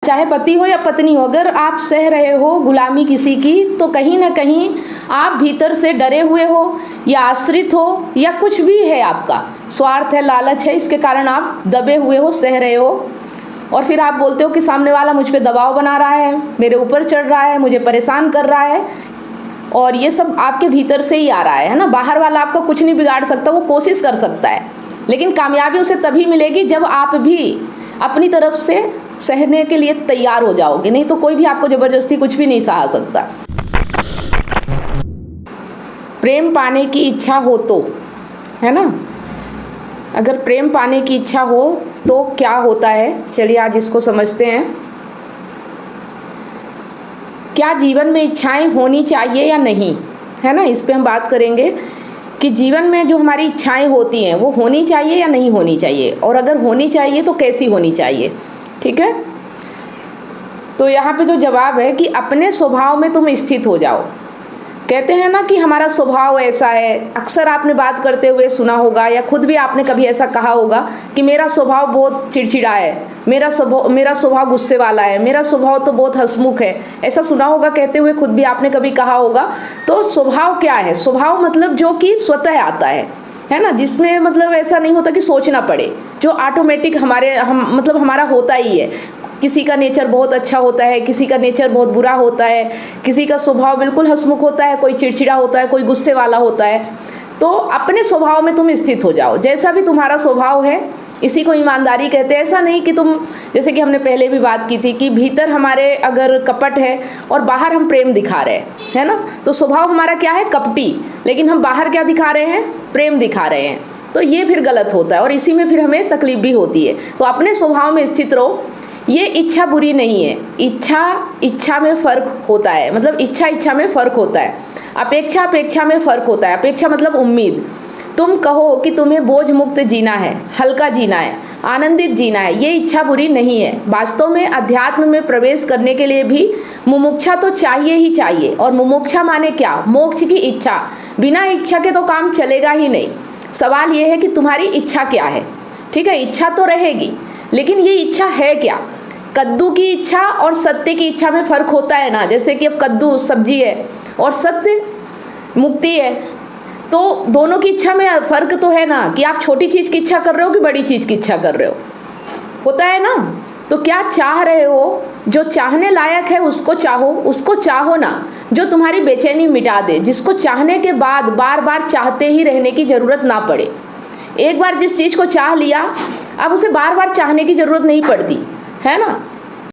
चाहे पति हो या पत्नी हो, अगर आप सह रहे हो गुलामी किसी की, तो कहीं ना कहीं आप भीतर से डरे हुए हो या आश्रित हो या कुछ भी है, आपका स्वार्थ है, लालच है, इसके कारण आप दबे हुए हो, सह रहे हो। और फिर आप बोलते हो कि सामने वाला मुझ पे दबाव बना रहा है, मेरे ऊपर चढ़ रहा है, मुझे परेशान कर रहा है, और ये सब आपके भीतर से ही आ रहा है ना। बाहर वाला आपका कुछ नहीं बिगाड़ सकता, वो कोशिश कर सकता है, लेकिन कामयाबी उसे तभी मिलेगी जब आप भी अपनी तरफ से सहने के लिए तैयार हो जाओगे, नहीं तो कोई भी आपको ज़बरदस्ती कुछ भी नहीं सहा सकता। प्रेम पाने की इच्छा हो तो, है ना, अगर प्रेम पाने की इच्छा हो तो क्या होता है, चलिए आज इसको समझते हैं। क्या जीवन में इच्छाएं होनी चाहिए या नहीं, है ना, इस पे हम बात करेंगे कि जीवन में जो हमारी इच्छाएं होती हैं वो होनी चाहिए या नहीं होनी चाहिए, और अगर होनी चाहिए तो कैसी होनी चाहिए। ठीक है, तो यहाँ पे जो जवाब है कि अपने स्वभाव में तुम स्थित हो जाओ। कहते हैं ना कि हमारा स्वभाव ऐसा है, अक्सर आपने बात करते हुए सुना होगा या खुद भी आपने कभी ऐसा कहा होगा कि मेरा स्वभाव बहुत चिड़चिड़ा है, मेरा स्वभाव गुस्से वाला है, मेरा स्वभाव तो बहुत हंसमुख है, ऐसा सुना होगा कहते हुए, खुद भी आपने कभी कहा होगा। तो स्वभाव क्या है? स्वभाव मतलब जो कि स्वतः आता है ना, जिसमें मतलब ऐसा नहीं होता कि सोचना पड़े, जो ऑटोमेटिक हमारा होता ही है। किसी का नेचर बहुत अच्छा होता है, किसी का नेचर बहुत बुरा होता है, किसी का स्वभाव बिल्कुल हंसमुख होता है, कोई चिड़चिड़ा होता है, कोई गुस्से वाला होता है। तो अपने स्वभाव में तुम स्थित हो जाओ, जैसा भी तुम्हारा स्वभाव है, इसी को ईमानदारी कहते हैं। ऐसा नहीं कि तुम, जैसे कि हमने पहले भी बात की थी कि भीतर हमारे अगर कपट है और बाहर हम प्रेम दिखा रहे हैं, है ना, तो स्वभाव हमारा क्या है, कपटी, लेकिन हम बाहर क्या दिखा रहे हैं, प्रेम दिखा रहे हैं, तो ये फिर गलत होता है और इसी में फिर हमें तकलीफ भी होती है। तो अपने स्वभाव में स्थित रहो। ये इच्छा बुरी नहीं है, इच्छा में फ़र्क होता है, मतलब इच्छा में फ़र्क होता है, अपेक्षा में फ़र्क होता है। अपेक्षा मतलब उम्मीद। तुम कहो कि तुम्हें बोझ मुक्त जीना है, हल्का जीना है, आनंदित जीना है, ये इच्छा बुरी नहीं है। वास्तव में अध्यात्म में प्रवेश करने के लिए भी मुमुक्षा तो चाहिए ही चाहिए। और मुमुक्षा माने क्या? मोक्ष की इच्छा। बिना इच्छा के तो काम चलेगा ही नहीं। सवाल ये है कि तुम्हारी इच्छा क्या है। ठीक है, इच्छा तो रहेगी, लेकिन ये इच्छा है क्या? कद्दू की इच्छा और सत्य की इच्छा में फ़र्क होता है ना। जैसे कि अब कद्दू सब्जी है और सत्य मुक्ति है, तो दोनों की इच्छा में फ़र्क तो है ना, कि आप छोटी चीज़ की इच्छा कर रहे हो कि बड़ी चीज़ की इच्छा कर रहे हो, होता है ना। तो क्या चाह रहे हो? जो चाहने लायक है उसको चाहो ना, जो तुम्हारी बेचैनी मिटा दे, जिसको चाहने के बाद बार बार चाहते ही रहने की ज़रूरत ना पड़े। एक बार जिस चीज़ को चाह लिया, अब उसे बार बार चाहने की ज़रूरत नहीं पड़ती, है ना।